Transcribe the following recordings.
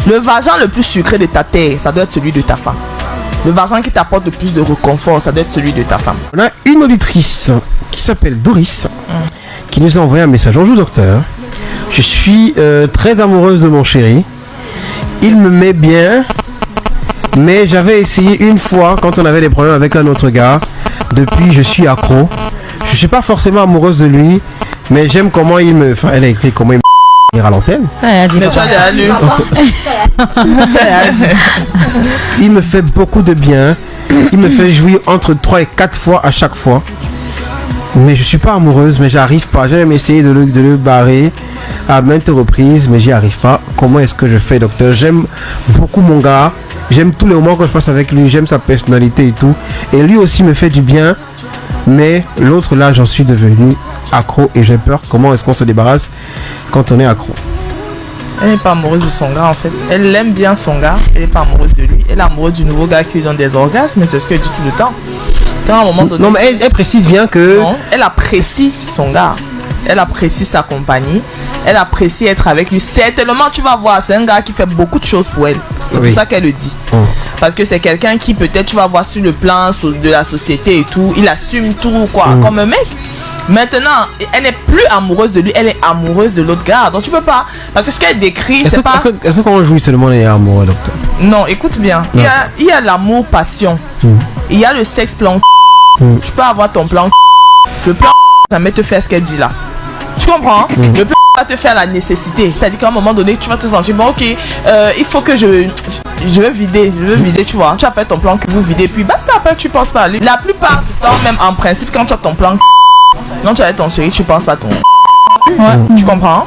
Le vagin le plus sucré de ta terre, ça doit être celui de ta femme. Le vagin qui t'apporte le plus de réconfort, ça doit être celui de ta femme. On a une auditrice qui s'appelle Doris, qui nous a envoyé un message. Bonjour docteur, je suis très amoureuse de mon chéri. Il me met bien, mais j'avais essayé une fois quand on avait des problèmes avec un autre gars. Depuis, je suis accro. Je suis pas forcément amoureuse de lui, mais j'aime comment il me... Enfin, elle a écrit comment il me... à l'antenne. Mais tu as déjà lu. Il me fait beaucoup de bien. Il me fait jouir entre 3 et 4 fois à chaque fois. Mais je suis pas amoureuse, mais j'arrive pas. J'ai même essayé de le barrer à maintes reprises, mais j'y arrive pas. Comment est-ce que je fais, docteur? J'aime beaucoup mon gars. J'aime tous les moments que je passe avec lui. J'aime sa personnalité et tout. Et lui aussi me fait du bien. Mais l'autre là, j'en suis devenu accro et j'ai peur. Comment est-ce qu'on se débarrasse quand on est accro? Elle n'est pas amoureuse de son gars en fait. Elle aime bien son gars. Elle n'est pas amoureuse de lui. Elle est amoureuse du nouveau gars qui lui donne des orgasmes. Mais c'est ce qu'elle dit tout le temps. Quand à un moment donné, non, mais elle précise bien que... Non, elle apprécie son gars. Elle apprécie sa compagnie. Elle apprécie être avec lui. Certainement, tu vas voir, c'est un gars qui fait beaucoup de choses pour elle. C'est pour ça qu'elle le dit. Parce que c'est quelqu'un qui peut-être, tu vas voir sur le plan de la société et tout. Il assume tout, quoi, comme un mec. Maintenant, elle n'est plus amoureuse de lui, elle est amoureuse de l'autre gars. Donc tu peux pas. Parce que ce qu'elle décrit, c'est pas. Est-ce qu'on jouit seulement les amoureux, docteur? Non, écoute bien. Il y a l'amour passion. Il y a le sexe plan. Tu peux avoir ton plan. Le plan jamais te faire ce qu'elle dit là. Tu comprends? Le plan va te faire la nécessité. C'est-à-dire qu'à un moment donné, tu vas te sentir bon, ok, il faut que je veux vider, tu vois. Tu appelles ton plan que vous videz, puis basta, après tu penses pas à lui. La plupart du temps, même en principe, quand tu as ton plan, quand tu as ton chéri, tu penses pas à ton. Tu comprends?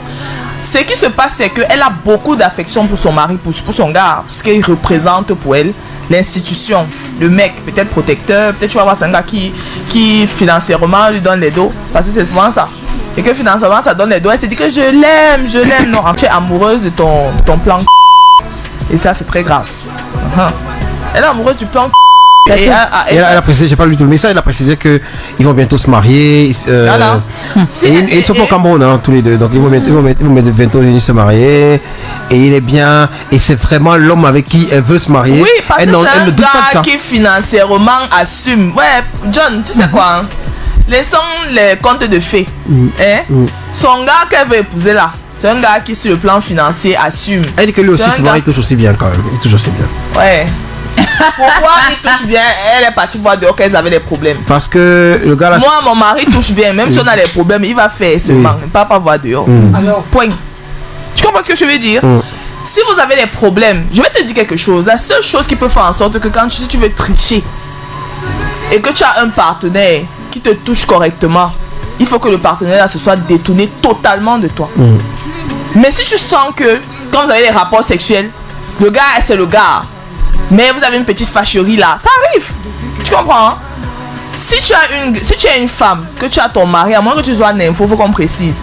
Ce qui se passe, c'est qu'elle a beaucoup d'affection pour son mari, pour son gars, ce qu'il représente pour elle. L'institution, le mec, peut-être protecteur, peut-être tu vas voir c'est un gars qui financièrement lui donne les dos, parce que c'est souvent ça. Et que financièrement ça donne les dos, elle se dit que je l'aime. Non, tu es amoureuse de ton plan. Et ça c'est très grave. Elle est amoureuse du plan. Et elle a précisé, j'ai pas lu tout le message, elle a précisé qu'ils vont bientôt se marier. Et ils sont pas au Cameroun, hein, tous les deux. Donc ils vont bientôt venir se marier. Et il est bien. Et c'est vraiment l'homme avec qui elle veut se marier. Oui, parce que c'est un gars qui financièrement assume. Ouais, John, tu sais quoi, hein? Laissons les contes de fées. Son gars qu'elle veut épouser là, c'est un gars qui sur le plan financier assume. Elle dit que lui aussi, souvent, il touche aussi bien quand même. Il touche aussi bien. Ouais. Pourquoi il touche bien? Elle est partie voir dehors qu'elles avaient des problèmes. Parce que le gars là... Moi, mon mari touche bien. Même si on a des problèmes, il va faire seulement. Il ne va pas voir dehors. Alors, point. Tu comprends ce que je veux dire? Si vous avez des problèmes, je vais te dire quelque chose. La seule chose qui peut faire en sorte que quand tu veux tricher et que tu as un partenaire qui te touche correctement, il faut que le partenaire là se soit détourné totalement de toi. Mais si tu sens que quand vous avez des rapports sexuels, le gars c'est le gars, mais vous avez une petite fâcherie là, ça arrive. Tu comprends, hein? Si tu as une femme, que tu as ton mari, à moins que tu sois un info, faut qu'on précise,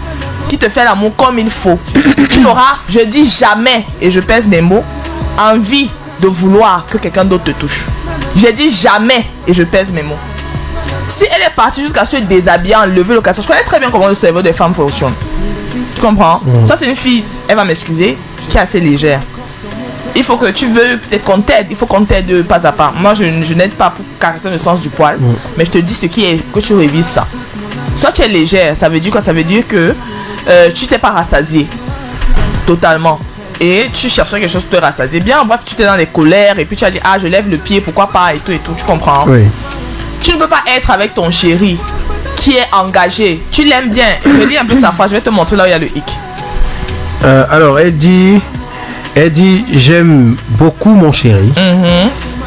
qui te fait l'amour comme il faut, tu n'auras, je dis jamais, et je pèse mes mots, envie de vouloir que quelqu'un d'autre te touche. Je dis jamais, et je pèse mes mots. Si elle est partie jusqu'à se déshabiller, enlever le casson, je connais très bien comment le cerveau des femmes fonctionne. Tu comprends? Ça c'est une fille, elle va m'excuser, qui est assez légère. Il faut que tu veux peut-être qu'on t'aide, il faut qu'on t'aide pas à pas. Moi je n'aide pas pour caresser le sens du poil, mais je te dis ce qui est, que tu révises ça. Soit tu es légère, ça veut dire quoi? Ça veut dire que tu t'es pas rassasié totalement et tu cherchais quelque chose pour te rassasier bien. Bref, tu t'es dans les colères et puis tu as dit ah je lève le pied, pourquoi pas et tout, tu comprends? Oui. Tu ne peux pas être avec ton chéri qui est engagé, tu l'aimes bien. Je lis un peu sa phrase, je vais te montrer là où il y a le hic. Alors elle dit j'aime beaucoup mon chéri.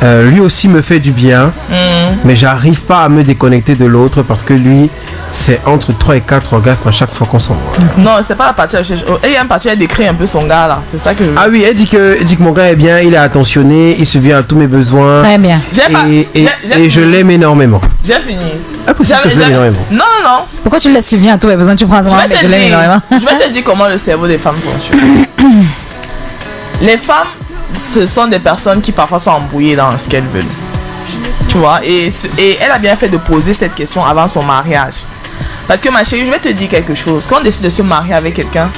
Lui aussi me fait du bien, mais j'arrive pas à me déconnecter de l'autre parce que lui c'est entre 3 et 4 orgasmes à chaque fois qu'on s'envoie. Non, c'est pas la partie. Il y a une partie, elle décrit un peu son gars là, c'est ça que Ah oui, elle dit que mon gars est bien, il est attentionné, il se vient à tous mes besoins. Très bien. Et je l'aime énormément. J'ai fini. Impossible que je l'aime énormément. Non. Pourquoi tu le laisses subvenir à tous mes besoins? Tu prends ça, mais je l'aime énormément. Je vais te dire comment le cerveau des femmes fonctionne. Les femmes, ce sont des personnes qui parfois sont embrouillées dans ce qu'elles veulent. Tu vois, et elle a bien fait de poser cette question avant son mariage. Parce que ma chérie, je vais te dire quelque chose. Quand on décide de se marier avec quelqu'un,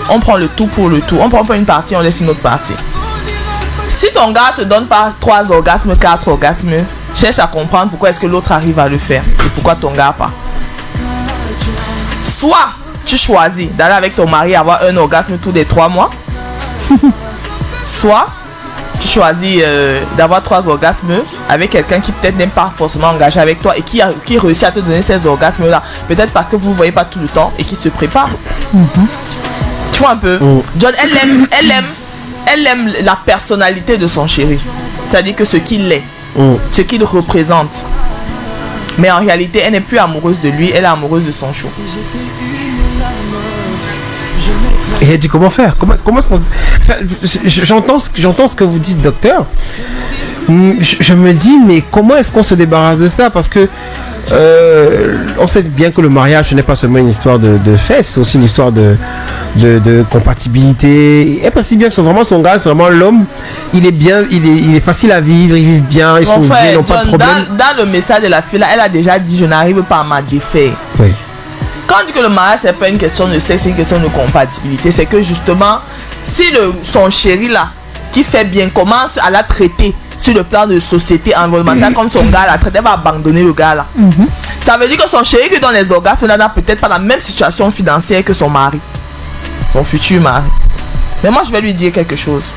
on prend le tout pour le tout. On prend pas une partie, on laisse une autre partie. Si ton gars te donne pas 3 orgasmes, 4 orgasmes, cherche à comprendre pourquoi est-ce que l'autre arrive à le faire et pourquoi ton gars pas. Soit tu choisis d'aller avec ton mari avoir un orgasme tous les 3 mois, soit tu choisis d'avoir 3 orgasmes avec quelqu'un qui peut-être n'est pas forcément engagé avec toi et qui réussit à te donner ces orgasmes là, peut-être parce que vous ne voyez pas tout le temps et qui se prépare. Tu vois un peu. John, elle aime la personnalité de son chéri, c'est-à-dire que ce qu'il est, ce qu'il représente. Mais en réalité, elle n'est plus amoureuse de lui, elle est amoureuse de son chou. Et elle dit comment faire, comment est-ce qu'on... Enfin, j'entends ce que vous dites, docteur. Je me dis, mais comment est-ce qu'on se débarrasse de ça? Parce que on sait bien que le mariage, ce n'est pas seulement une histoire de fesses, c'est aussi une histoire de compatibilité. Elle précise bien que vraiment son gars, c'est vraiment l'homme. Il est bien, il est facile à vivre, ils vivent bien, ils sont bien, ils n'ont pas de problème. Dans le message de la fille là, elle a déjà dit, je n'arrive pas à m'en défaire. Oui. Quand on dit que le mariage, c'est pas une question de sexe, c'est une question de compatibilité. C'est que justement, si son chéri là, qui fait bien, commence à la traiter sur le plan de société environnementale comme son gars la traite, elle va abandonner le gars là. Ça veut dire que son chéri qui donne les orgasmes là n'a peut-être pas la même situation financière que son mari, son futur mari. Mais moi je vais lui dire quelque chose.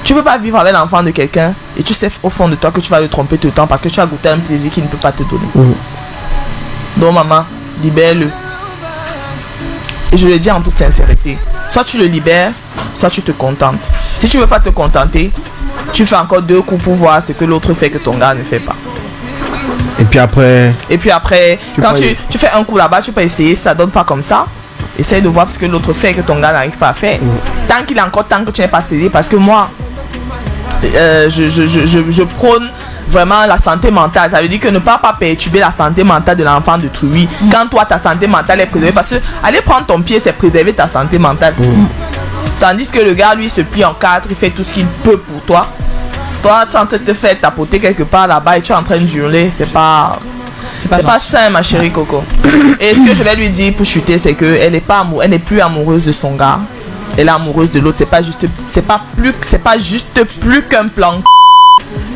Tu ne peux pas vivre avec l'enfant de quelqu'un et tu sais au fond de toi que tu vas le tromper tout le temps parce que tu as goûté un plaisir qu'il ne peut pas te donner. Donc maman, libère-le. Et je le dis en toute sincérité. Soit tu le libères, soit tu te contentes. Si tu ne veux pas te contenter, tu fais encore 2 coups pour voir ce que l'autre fait que ton gars ne fait pas. Et puis après, quand tu fais un coup là-bas, tu peux essayer, ça donne pas comme ça. Essaye de voir ce que l'autre fait que ton gars n'arrive pas à faire. Tant qu'il est encore temps que tu n'es pas cédé, parce que moi, je prône vraiment la santé mentale. Ça veut dire que ne pas perturber la santé mentale de l'enfant de Trouy. Quand toi ta santé mentale est préservée, parce que aller prendre ton pied c'est préserver ta santé mentale. Tandis que le gars lui se plie en 4, il fait tout ce qu'il peut pour toi. Toi tu es en train de te faire tapoter quelque part là-bas et tu es en train de hurler. C'est pas sain ma chérie Coco. Et ce que je vais lui dire pour chuter, c'est que elle n'est plus amoureuse de son gars. Elle est amoureuse de l'autre. C'est pas juste plus qu'un plan.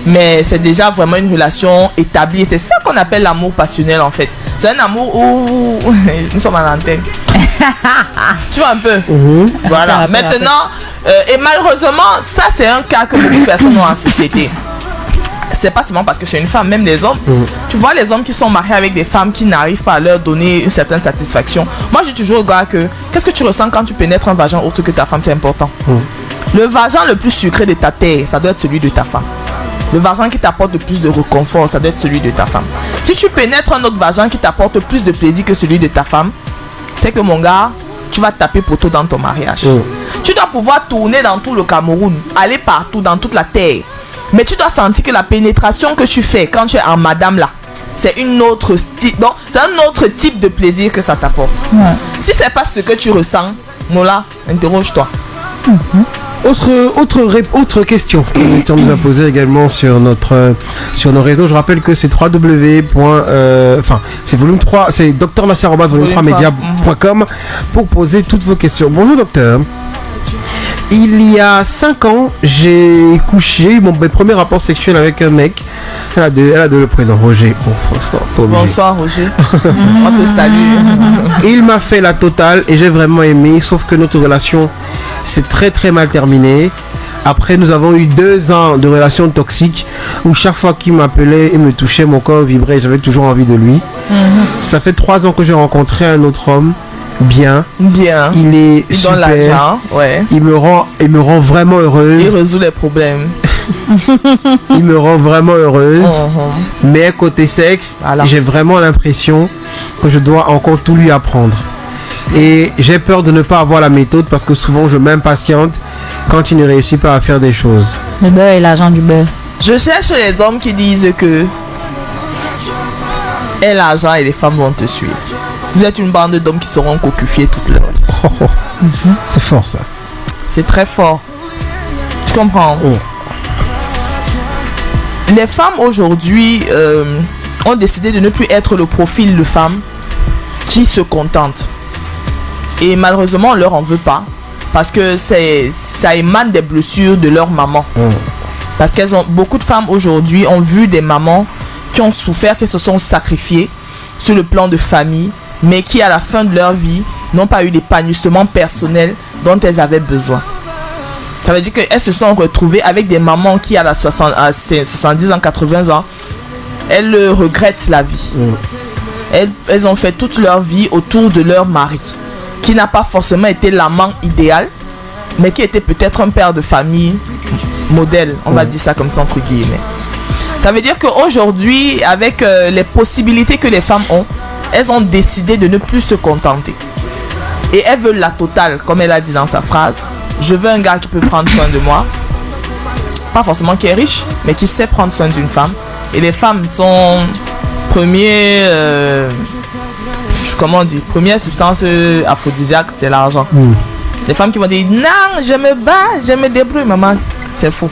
Mais c'est déjà vraiment une relation établie. C'est ça qu'on appelle l'amour passionnel en fait. C'est un amour où nous sommes à l'antenne. Tu vois un peu. Voilà. Maintenant, et malheureusement, ça c'est un cas que beaucoup de personnes ont en société. C'est pas seulement parce que c'est une femme, même les hommes. Tu vois les hommes qui sont mariés avec des femmes qui n'arrivent pas à leur donner une certaine satisfaction. Moi j'ai toujours regardé que qu'est-ce que tu ressens quand tu pénètres un vagin autre que ta femme, c'est important. Le vagin le plus sucré de ta terre, ça doit être celui de ta femme. Le vagin qui t'apporte le plus de réconfort, ça doit être celui de ta femme. Si tu pénètres un autre vagin qui t'apporte plus de plaisir que celui de ta femme, c'est que mon gars, tu vas taper poteau dans ton mariage. Tu dois pouvoir tourner dans tout le Cameroun, aller partout, dans toute la terre. Mais tu dois sentir que la pénétration que tu fais quand tu es en madame là, c'est un autre type de plaisir que ça t'apporte. Si c'est pas ce que tu ressens, Mola, interroge-toi. Autre question qu'on nous a posée également sur nos réseaux. Je rappelle que c'est c'est volume 3, c'est drnassir@volume3media.com pour poser toutes vos questions. Bonjour docteur. Il y a 5 ans, j'ai couché mon premier rapport sexuel avec un mec. Elle a de le prénom Roger. Bonsoir Roger. On te salue. Il m'a fait la totale et j'ai vraiment aimé, sauf que notre relation s'est très très mal terminée. Après, nous avons eu 2 ans de relation toxique où chaque fois qu'il m'appelait et me touchait, mon corps vibrait et j'avais toujours envie de lui. Ça fait 3 ans que j'ai rencontré un autre homme. Bien. Il est super. Donne l'argent, ouais. Il me rend vraiment heureuse. Il résout les problèmes. Il me rend vraiment heureuse. Mais côté sexe, j'ai vraiment l'impression que je dois encore tout lui apprendre. Et j'ai peur de ne pas avoir la méthode parce que souvent je m'impatiente quand il ne réussit pas à faire des choses. Le beurre et l'argent du beurre. Je cherche les hommes qui disent que et l'argent et les femmes vont te suivre. Vous êtes une bande d'hommes qui seront cocufiés toute leur vie. C'est fort ça. C'est très fort. Tu comprends? Les femmes aujourd'hui ont décidé de ne plus être le profil de femmes qui se contentent. Et malheureusement, on leur en veut pas. Parce que ça émane des blessures de leur maman. Parce beaucoup de femmes aujourd'hui ont vu des mamans qui ont souffert, qui se sont sacrifiées sur le plan de famille, mais qui à la fin de leur vie n'ont pas eu l'épanouissement personnel dont elles avaient besoin. Ça veut dire qu'elles se sont retrouvées avec des mamans qui à 70 ans, 80 ans, elles regrettent la vie. Elles ont fait toute leur vie autour de leur mari, qui n'a pas forcément été l'amant idéal, mais qui était peut-être un père de famille modèle, on va dire ça comme ça entre guillemets. Ça veut dire qu'aujourd'hui, avec les possibilités que les femmes ont, elles ont décidé de ne plus se contenter. Et elles veulent la totale, comme elle a dit dans sa phrase. Je veux un gars qui peut prendre soin de moi. Pas forcément qui est riche, mais qui sait prendre soin d'une femme. Et les femmes sont première substance aphrodisiaque, c'est l'argent. Les femmes qui vont dire non, je me bats, je me débrouille, maman, c'est faux.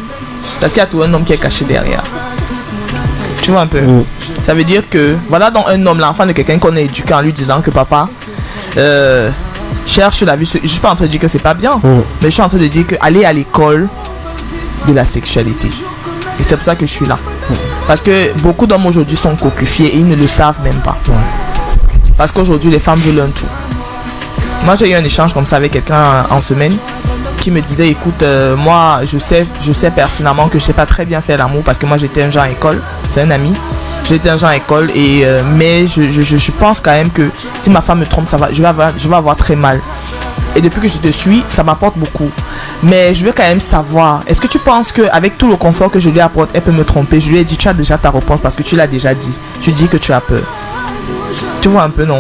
Parce qu'il y a tout un homme qui est caché derrière. Tu vois un peu. Ça veut dire que voilà donc un homme, l'enfant de quelqu'un qu'on a éduqué en lui disant que papa cherche la vie. Je suis pas en train de dire que c'est pas bien, mais je suis en train de dire que aller à l'école de la sexualité. Et c'est pour ça que je suis là. Parce que beaucoup d'hommes aujourd'hui sont cocufiés et ils ne le savent même pas. Parce qu'aujourd'hui les femmes veulent un tout. Moi j'ai eu un échange comme ça avec quelqu'un en semaine qui me disait écoute moi je sais pertinemment que je sais pas très bien faire l'amour parce que moi j'étais un genre école, c'est un ami. J'étais un genre école et mais je pense quand même que si ma femme me trompe je vais avoir très mal. Et depuis que je te suis, ça m'apporte beaucoup. Mais je veux quand même savoir, est-ce que tu penses qu'avec tout le confort que je lui apporte, elle peut me tromper? Je lui ai dit, tu as déjà ta réponse parce que tu l'as déjà dit. Tu dis que tu as peur. Tu vois un peu, non?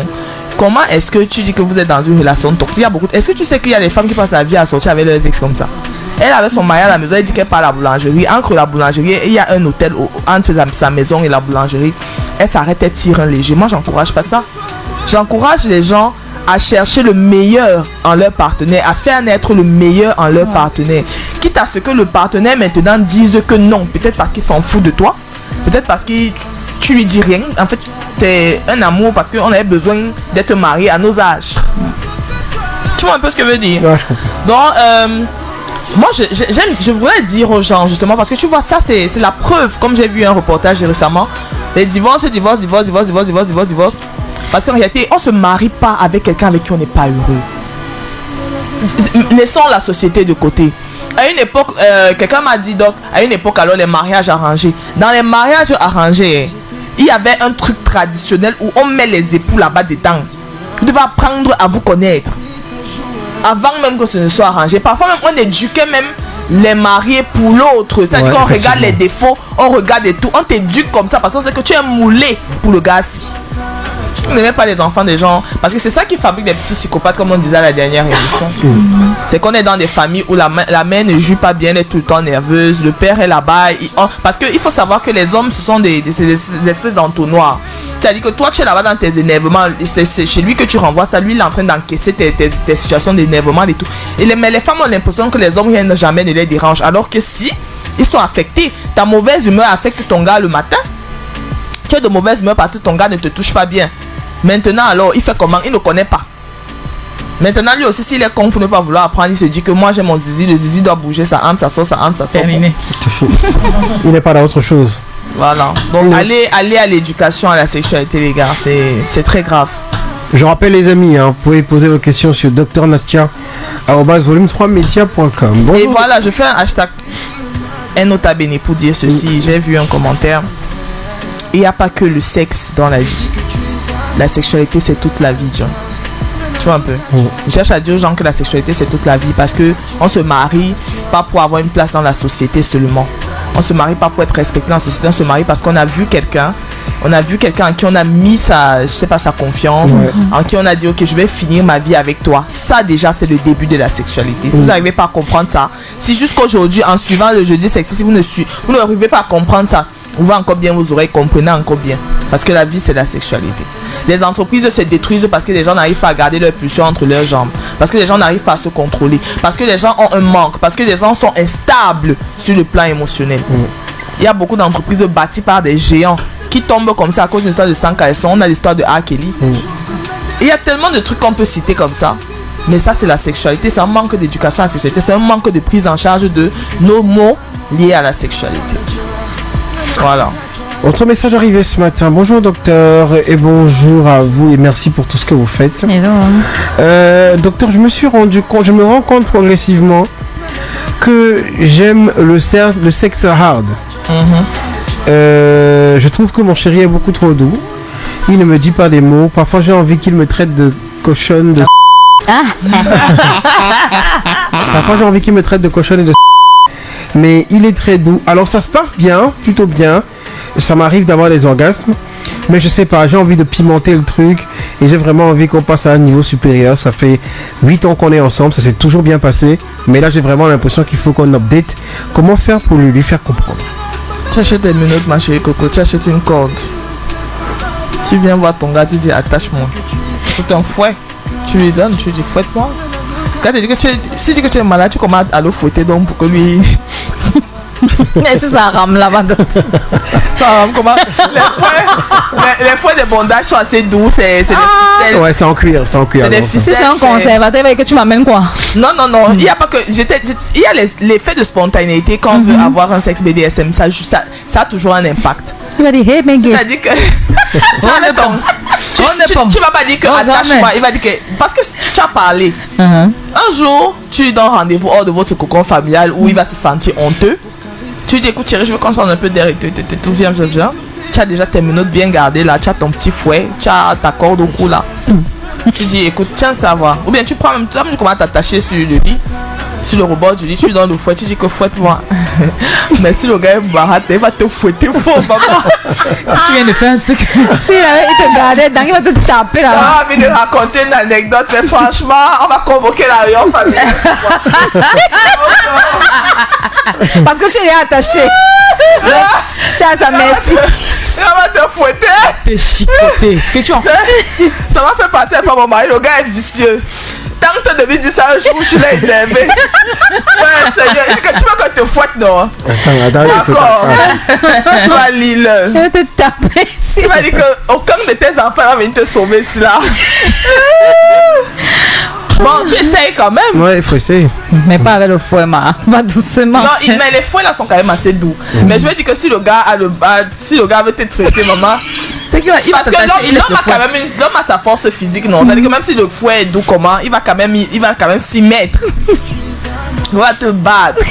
Comment est-ce que tu dis que vous êtes dans une relation toxique? Est-ce que tu sais qu'il y a des femmes qui passent la vie à sortir avec leurs ex comme ça? Elle avait son mari à la maison, elle dit qu'elle part à la boulangerie. Entre la boulangerie, il y a un hôtel entre sa maison et la boulangerie. Elle s'arrête, elle tire un léger. Moi, j'encourage pas ça. J'encourage les gens à chercher le meilleur en leur partenaire, à faire naître le meilleur en leur partenaire. Quitte à ce que le partenaire maintenant dise que non, peut-être parce qu'il s'en fout de toi, peut-être parce que tu lui dis rien. En fait, c'est un amour parce qu'on avait besoin d'être marié à nos âges. Tu vois un peu ce que je veux dire? Ouais, je comprends. Donc, moi, je voudrais dire aux gens, justement, parce que tu vois, ça, c'est la preuve. Comme j'ai vu un reportage récemment, les divorces. Parce qu'en réalité, on ne se marie pas avec quelqu'un avec qui on n'est pas heureux. Laissons la société de côté. À une époque, quelqu'un m'a dit, donc, à une époque, alors, les mariages arrangés. Dans les mariages arrangés, il y avait un truc traditionnel où on met les époux là-bas dedans. Vous devez apprendre à vous connaître. Avant même que ce ne soit arrangé. Parfois même, on éduquait même les mariés pour l'autre. C'est-à-dire qu'on regarde les défauts, on regarde et tout. On t'éduque comme ça parce qu'on sait que tu es moulé pour le gars-ci. On n'aimait pas les enfants des gens. Parce que c'est ça qui fabrique des petits psychopathes, comme on disait à la dernière émission. C'est qu'on est dans des familles où la mère ne joue pas bien, elle est tout le temps nerveuse. Le père est là-bas. Parce qu'il faut savoir que les hommes, ce sont des espèces d'entonnoirs. C'est-à-dire que toi, tu es là-bas dans tes énervements. C'est chez lui que tu renvoies ça. Lui, il est en train d'encaisser tes situations d'énervement et tout. Mais les femmes ont l'impression que les hommes rien jamais ne les dérange. Alors que si ils sont affectés, ta mauvaise humeur affecte ton gars le matin. Tu es de mauvaise humeur parce que ton gars ne te touche pas bien. Maintenant, alors, il fait comment? Il ne connaît pas. Maintenant, lui aussi, s'il est con pour ne pas vouloir apprendre, il se dit que moi, j'ai mon zizi. Le zizi doit bouger, ça entre, ça sort, ça entre, ça sort. Terminé. Il n'est pas dans autre chose. Voilà. Donc, allez à l'éducation, à la sexualité, les gars. C'est très grave. Je rappelle, les amis, vous pouvez poser vos questions sur drnastia@volume3media.com. Bonjour. Et voilà, je fais un hashtag Nota Bene pour dire ceci. J'ai vu un commentaire. Il n'y a pas que le sexe dans la vie. La sexualité, c'est toute la vie, John. Tu vois un peu. Je cherche à dire aux gens que la sexualité, c'est toute la vie parce que on se marie pas pour avoir une place dans la société seulement. On se marie pas pour être respecté dans la société. On se marie parce qu'on a vu quelqu'un. On a vu quelqu'un en qui on a mis sa confiance, en qui on a dit ok, je vais finir ma vie avec toi. Ça déjà, c'est le début de la sexualité. Si vous n'arrivez pas à comprendre ça, si jusqu'aujourd'hui, en suivant le jeudi sexy, si vous n'arrivez pas à comprendre ça, ouvrez encore bien vos oreilles, comprenez encore bien. Parce que la vie, c'est la sexualité. Les entreprises se détruisent parce que les gens n'arrivent pas à garder leur pulsion entre leurs jambes. Parce que les gens n'arrivent pas à se contrôler. Parce que les gens ont un manque. Parce que les gens sont instables sur le plan émotionnel. Il y a beaucoup d'entreprises bâties par des géants qui tombent comme ça à cause d'une histoire de 100 caleçons. On a l'histoire de R. Kelly. Il y a tellement de trucs qu'on peut citer comme ça. Mais ça, c'est la sexualité. C'est un manque d'éducation à la sexualité. C'est un manque de prise en charge de nos mots liées à la sexualité. Voilà. Autre message arrivé ce matin. Bonjour docteur et bonjour à vous et merci pour tout ce que vous faites. Docteur, je me rends compte progressivement que j'aime le sexe hard. Je trouve que mon chéri est beaucoup trop doux. Il ne me dit pas des mots. Parfois j'ai envie qu'il me traite de cochonne de... Parfois j'ai envie qu'il me traite de cochonne et de... Mais il est très doux. Alors ça se passe bien, plutôt bien. Ça m'arrive d'avoir des orgasmes. Mais je sais pas, j'ai envie de pimenter le truc. Et j'ai vraiment envie qu'on passe à un niveau supérieur. Ça fait 8 ans qu'on est ensemble. Ça s'est toujours bien passé. Mais là j'ai vraiment l'impression qu'il faut qu'on update. Comment faire pour lui faire comprendre? Tu achètes des minutes ma chérie Coco. Tu achètes une corde. Tu viens voir ton gars. Tu dis attache-moi. C'est un fouet. Tu lui donnes. Tu lui dis fouette-moi. Quand tu dis que si tu dis que tu es malade, tu commences à le fouetter donc pour que lui... Mais si ça rame là-bas. Ça rame comment? Les fouets de bondage sont assez doux. C'est des ficelles. Ouais, c'est en cuir. C'est des ficelles. Si c'est un conservateur, que tu m'amènes quoi? Non. Il n'y a pas que... Il y a l'effet de spontanéité quand on veut avoir un sexe BDSM. Ça a toujours un impact. Tu vas dire, hey, Bengue. C'est-à-dire que... Tu vas pas dire que attache-moi. Il va dire que... Parce que tu as parlé. Un jour, tu lui donnes rendez-vous hors de votre cocon familial où il va se sentir honteux. Tu lui dis, écoute chérie, je veux qu'on soit un peu derrière. Tout viens. Tu as déjà tes minutes bien gardées là. Tu as ton petit fouet. Tu as ta corde au cou là. Tu dis, écoute, tiens ça va. Ou bien tu prends même... Tu commences à t'attacher sur le lit. Sur le rebord du lit, tu lui donnes le fouet. Tu dis que fouette-moi. Mais si le gars est baraté, il va te fouetter fort, maman. Si tu viens de faire un truc... Si il te gardait dedans, il va te taper là. J'ai envie de raconter une anecdote, mais franchement, on va convoquer la réunion familiale. Parce que tu es attaché. Tu as sa merci. Il va te fouetter. T'es chicoté. Que tu en fais? Ça m'a fait passer par mon mari, le gars est vicieux. Tant que tu devais dire ça un jour où tu l'as énervé. Ouais, Seigneur, il dit que tu veux qu'on te fouette, non? Attends. D'accord. Tu vas lire. Je vais te taper. Il va dire qu'aucun de tes enfants va venir te sauver ici là. Bon, tu essayes quand même. Ouais, il faut essayer. Mais pas avec le fouet, va doucement. Non, mais les fouets là sont quand même assez doux. Mais je veux dire que si le gars veut te traiter, maman, c'est qu'il va parce que l'homme a sa force physique, non? C'est-à-dire que même si le fouet est doux comment, il va quand même s'y mettre. Il va te battre.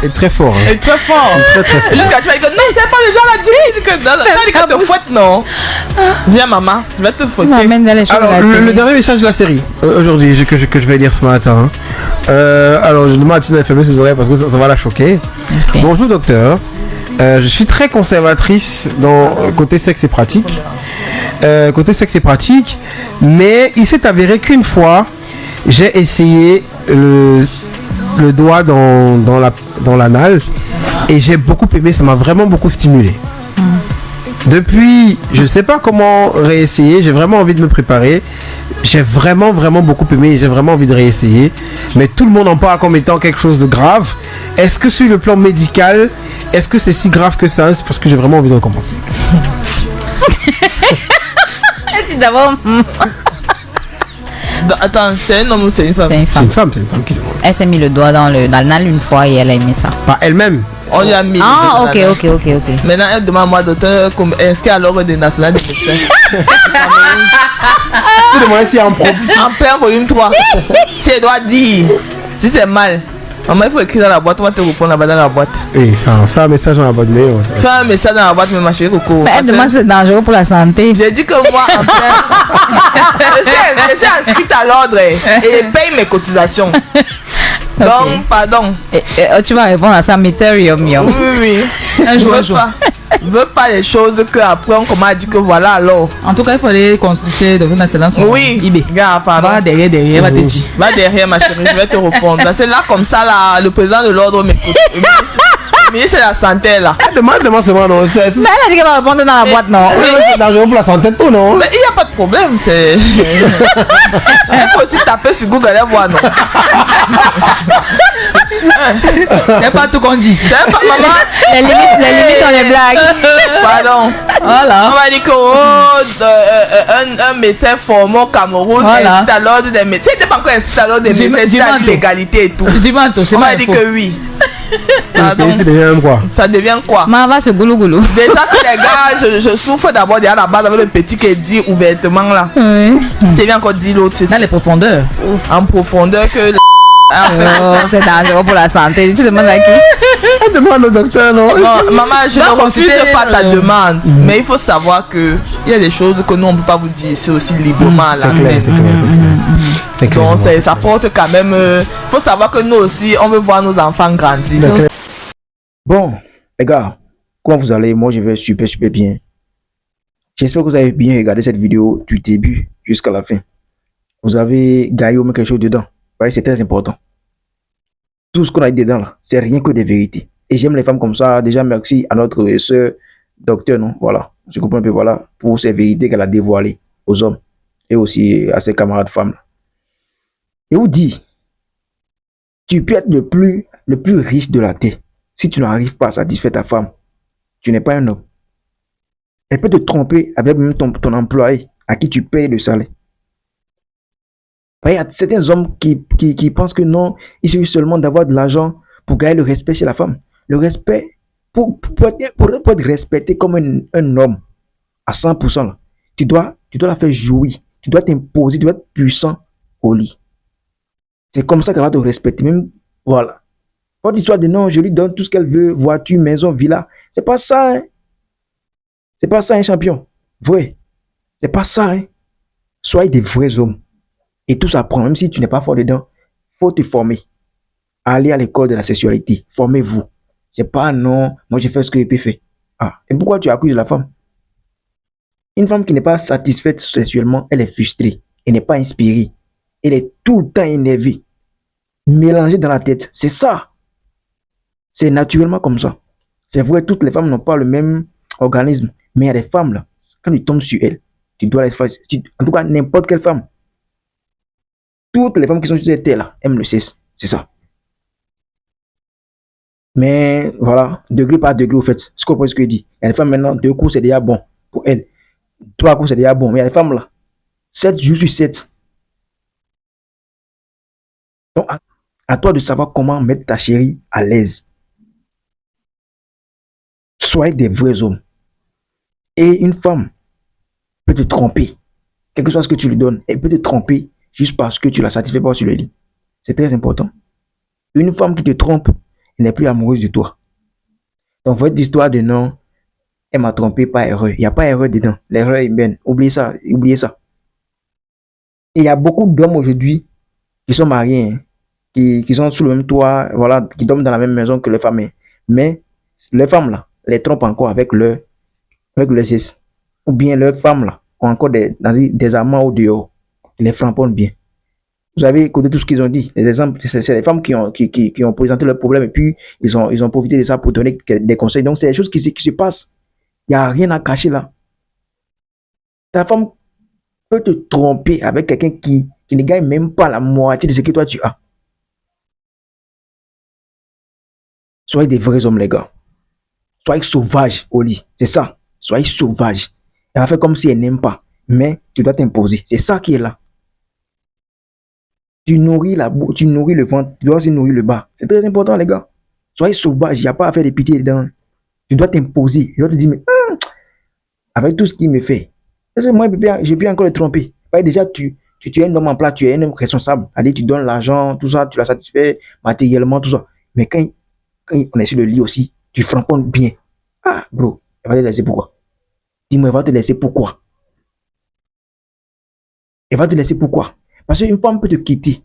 Et très fort. Et très fort. Très fort. Jusqu'à tu vas dire que non, c'est pas le genre là. Tu vas dire que te fouette, non? Viens maman, je vais te fouetter. Alors le dernier message de la série aujourd'hui que je vais lire ce matin. Alors je demande à Tina de fermer ses oreilles parce que ça va la choquer. Okay. Bonjour docteur. Je suis très conservatrice dans côté sexe et pratique. Mais il s'est avéré qu'une fois j'ai essayé le doigt dans l'anal et j'ai beaucoup aimé, ça m'a vraiment beaucoup stimulé. Depuis, je ne sais pas comment réessayer, j'ai vraiment envie de me préparer. J'ai vraiment beaucoup aimé et j'ai vraiment envie de réessayer. Mais tout le monde en parle comme étant quelque chose de grave. Est-ce que sur le plan médical, est-ce que c'est si grave que ça? C'est parce que j'ai vraiment envie de recommencer. D'abord... Attends, c'est un homme ou c'est une femme? C'est une femme qui demande. Elle s'est mis le doigt dans l'anal une fois et elle a aimé ça. Pas elle-même. On lui a mis. Ah, ok. Maintenant, elle demande à moi, docteur, est-ce qu'il y a l'ordre des nationales des médecins? Tu demandes s'il y a un problème. En plein volume 3. Si elle doit dire, si c'est mal. Maman, il faut écrire dans la boîte, on va te répondre là-bas dans la boîte. Oui, fais un message dans la boîte mail. Fais un message dans la boîte, mais ma chérie Coco. Mais elle demande c'est dangereux pour la santé. J'ai dit que moi, en plein... je suis inscrite à l'ordre et paye mes cotisations. Donc, pardon. Et tu vas répondre à ça, Ethereum. Oui. Un jour. Je veux pas les choses qu'après on commence à dire que voilà alors. En tout cas, il faut aller consulter Dr Nassela sur eBay. Gars, pardon. Va derrière, va te dire. Va derrière ma chérie, je vais te répondre. Parce que là, comme ça, là, le président de l'ordre m'écoute. Mais c'est la santé là. Demande seulement non. Mais elle a dit qu'elle va répondre dans la boîte, non? C'est dangereux pour la santé tout, non? Mais il n'y a pas de problème, c'est... Il faut aussi taper sur Google et voir, non? C'est pas tout qu'on dit. C'est pas, maman. Les limites, on les blagues. Pardon. Voilà. On va dire que un médecin formé au Cameroun Voilà. incite à l'ordre des médecins. C'était pas encore incite à l'ordre des médecins, c'est à l'égalité et tout. Zimanto, c'est On pas va dire que oui. Pardon. C'est déjà un quoi? Ça devient quoi? Maman va se goulou goulou. Déjà que les gars, je souffre d'abord déjà à la base avec le petit qui est dit ouvertement là. Oui. C'est bien encore dit l'autre, c'est dans les profondeurs. en profondeur que Oh, c'est dangereux pour la santé. Tu demandes à qui? On demande au docteur, non? non, maman, je Non, ne refuse consultez, pas ta demande, mais il faut savoir que il y a des choses que nous on peut pas vous dire, c'est aussi librement là. C'est clair, c'est clair. C'est clair. Donc ça porte quand même. Faut savoir que nous aussi, on veut voir nos enfants grandir. C'est clair. Bon, les gars, comment vous allez? Moi, je vais super bien. J'espère que vous avez bien regardé cette vidéo du début jusqu'à la fin. Vous avez gagné au moins quelque chose dedans. Vous voyez, c'est très important. Tout ce qu'on a dit dedans, là, c'est rien que des vérités. Et j'aime les femmes comme ça. Déjà, merci à notre sœur docteur, non? Voilà, je comprends un peu, voilà, pour ces vérités qu'elle a dévoilées aux hommes et aussi à ses camarades femmes. Et vous dit, tu peux être le plus riche de la terre. Si tu n'arrives pas à satisfaire ta femme, tu n'es pas un homme. Elle peut te tromper avec même ton employé à qui tu payes le salaire. Il y a certains hommes qui pensent que non, il suffit seulement d'avoir de l'argent pour gagner le respect chez la femme. Le respect, pour être respecté comme un homme à 100%, là, tu dois la faire jouir. Tu dois t'imposer, tu dois être puissant au lit. C'est comme ça qu'elle va te respecter. Même, voilà. Votre histoire de non, je lui donne tout ce qu'elle veut, voiture, maison, villa. C'est pas ça, hein. C'est pas ça, un champion. Vrai. C'est pas ça, hein. Soyez des vrais hommes. Et tout s'apprend, même si tu n'es pas fort dedans, faut te former. Allez à l'école de la sexualité. Formez-vous. C'est pas non, moi je fais ce que je peux faire. Ah, et pourquoi tu accuses la femme? Une femme qui n'est pas satisfaite sexuellement, elle est frustrée. Elle n'est pas inspirée. Elle est tout le temps énervée. Mélangée dans la tête. C'est ça. C'est naturellement comme ça. C'est vrai, toutes les femmes n'ont pas le même organisme. Mais il y a des femmes là, quand tu tombes sur elles, tu dois les faire. En tout cas, n'importe quelle femme. Toutes les femmes qui sont sur cette terre là aiment le sexe. C'est ça. Mais voilà, degré par degré, au fait, ce qu'on peut ce que dit. Il y a des femmes maintenant, 2 coups c'est déjà bon pour elles. 3 coups c'est déjà bon. Mais il y a des femmes là, 7 jours sur 7. Donc, à toi de savoir comment mettre ta chérie à l'aise. Soyez des vrais hommes. Et une femme peut te tromper. Quelque chose que tu lui donnes, elle peut te tromper juste parce que tu la satisfais pas sur le lit. C'est très important. Une femme qui te trompe, elle n'est plus amoureuse de toi. Donc, votre histoire de non, elle m'a trompé, pas erreur. Il n'y a pas erreur dedans. L'erreur est humaine. Oubliez ça. Oubliez ça. Et il y a beaucoup d'hommes aujourd'hui qui sont mariés, hein, qui sont sous le même toit, voilà, qui dorment dans la même maison que les femmes. Mais les femmes là, les trompent encore avec le sexe. Ou bien leurs femmes là ont encore des amants au dehors. Ils les frapponnent bien. Vous avez écouté tout ce qu'ils ont dit. Les exemples, c'est les femmes qui ont présenté leurs problèmes et puis ils ont profité de ça pour donner des conseils. Donc c'est des choses qui se passent. Il n'y a rien à cacher là. Ta femme peut te tromper avec quelqu'un qui ne gagne même pas la moitié de ce que toi tu as. Soyez des vrais hommes, les gars. Soyez sauvages au lit. C'est ça. Soyez sauvages. Elle va faire comme si elle n'aime pas. Mais tu dois t'imposer. C'est ça qui est là. Tu nourris le ventre. Tu dois aussi nourrir le bas. C'est très important, les gars. Soyez sauvages. Il n'y a pas à faire de pitié dedans. Tu dois t'imposer. Tu dois te dire, mais avec tout ce qu'il me fait, moi, je peux encore le tromper. Déjà, tu es un homme en place. Tu es un homme responsable. Allez, tu donnes l'argent, tout ça. Tu la satisfais matériellement, tout ça. Mais quand on est sur le lit aussi, tu frapponnes bien. Ah, bro, elle va te laisser pourquoi? Dis-moi, elle va te laisser pourquoi? Elle va te laisser pourquoi? Parce qu'une femme peut te quitter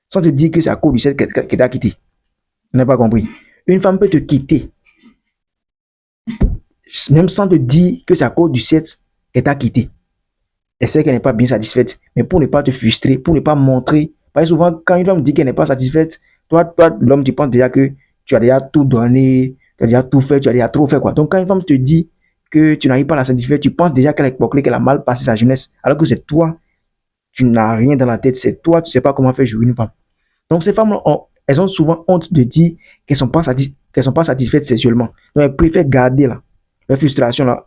sans te dire que c'est à cause du sexe qu'elle t'a quitté. Tu n'as pas compris. Une femme peut te quitter même sans te dire que c'est à cause du sexe qu'elle t'a quitté. Elle sait qu'elle n'est pas bien satisfaite, mais pour ne pas te frustrer, pour ne pas montrer. Parce que souvent, quand une femme dit qu'elle n'est pas satisfaite, toi, l'homme, tu penses déjà que tu as déjà tout donné, tu as déjà tout fait, tu as déjà trop fait, quoi. Donc, quand une femme te dit que tu n'arrives pas à la satisfaire, tu penses déjà qu'elle est bouclée, qu'elle a mal passé sa jeunesse, alors que c'est toi, tu n'as rien dans la tête, c'est toi, tu ne sais pas comment faire jouer une femme. Donc, ces femmes, elles ont souvent honte de dire qu'elles sont pas satisfaites sexuellement. Donc, elles préfèrent garder là, leur frustration là,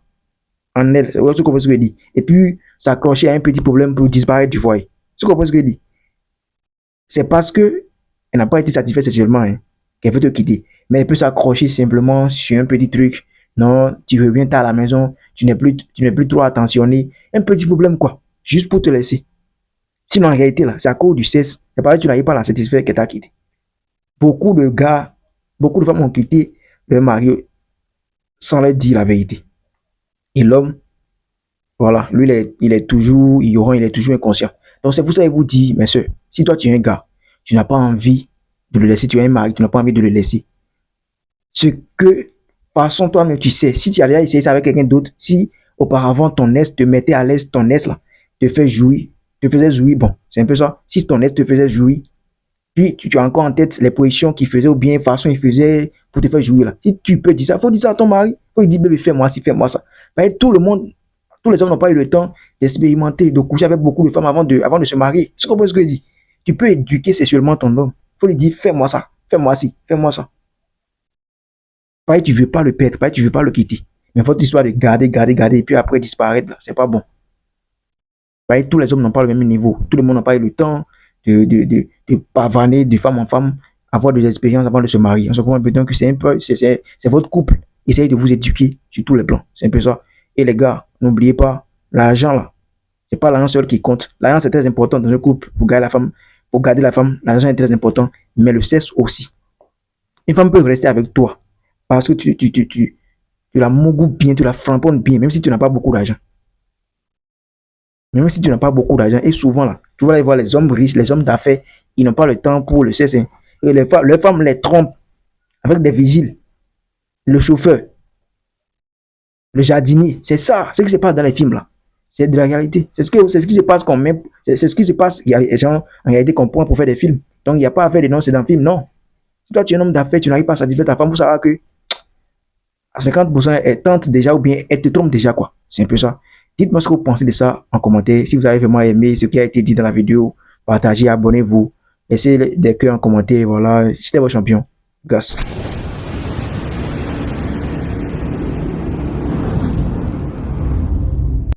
en elles. Tu comprends ce que je dis? Et puis, s'accrocher à un petit problème pour disparaître du foyer. Tu comprends ce que je dis? C'est parce que elle n'a pas été satisfaite sexuellement hein, qu'elle veut te quitter. Mais elle peut s'accrocher simplement sur un petit truc. Non, tu reviens tard à la maison, tu n'es plus trop attentionné. Un petit problème quoi, juste pour te laisser. Sinon, en réalité, là, c'est à cause du sexe. C'est parce que tu n'arrives pas à la satisfaire qu'elle t'a quitté. Beaucoup de gars, beaucoup de femmes ont quitté leur mari sans leur dire la vérité. Et l'homme, voilà, lui, il est toujours inconscient. Donc, c'est pour ça qu'il vous dit, mes soeurs, si toi, tu es un gars, tu n'as pas envie de le laisser, tu es un mari, tu n'as pas envie de le laisser. Ce que, façon, toi-même, tu sais, si tu as déjà essayé ça avec quelqu'un d'autre, si auparavant ton ex te mettait à l'aise, ton ex, là, te faisait jouir, bon, c'est un peu ça. Si ton ex te faisait jouir, puis tu as encore en tête les positions qu'il faisait ou bien façon il faisait pour te faire jouir là. Si tu peux dire ça, il faut dire ça à ton mari. Il faut lui dire, bébé, fais-moi ci, fais-moi ça. Parce que tous les hommes n'ont pas eu le temps d'expérimenter, de coucher avec beaucoup de femmes avant de se marier. Tu comprends ce que je dis? Tu peux éduquer sexuellement ton homme. Il faut lui dire, fais-moi ça, fais-moi ci, fais-moi ça. Pareil, tu ne veux pas le perdre, pareil, tu ne veux pas le quitter. Mais votre histoire de garder, et puis après disparaître, c'est pas bon. Pareil, tous les hommes n'ont pas le même niveau. Tout le monde n'a pas eu le temps de pavaner de femme en femme, avoir des expériences avant de se marier. On se comprend bien que c'est un peu, c'est votre couple. Essayez de vous éduquer sur tous les plans. C'est un peu ça. Et les gars, n'oubliez pas, l'argent là, c'est pas l'argent seul qui compte. L'argent c'est très important dans un couple. Pour garder la femme, l'argent est très important. Mais le sexe aussi. Une femme peut rester avec toi parce que tu la mougoues bien, tu la framponnes bien, même si tu n'as pas beaucoup d'argent. Même si tu n'as pas beaucoup d'argent. Et souvent, là, tu vas aller voir les hommes riches, les hommes d'affaires, ils n'ont pas le temps pour le sexe. Et les femmes les trompent avec des vigiles. Le chauffeur, le jardinier. C'est ça, ce qui se passe dans les films, là. C'est de la réalité. C'est ce qui se passe quand même. C'est ce qui se passe. Il y a des gens, en réalité, qu'on prend pour faire des films. Donc, il n'y a pas à faire des noms, c'est dans le film. Non. Si toi, tu es un homme d'affaires, tu n'arrives pas à satisfaire ta femme, vous savez que à 50%, elle tente déjà ou bien elle te trompe déjà, quoi. C'est un peu ça. Dites-moi ce que vous pensez de ça en commentaire. Si vous avez vraiment aimé ce qui a été dit dans la vidéo, partagez, abonnez-vous. Laissez des cœurs en commentaire. Voilà, c'était votre champion. Gas.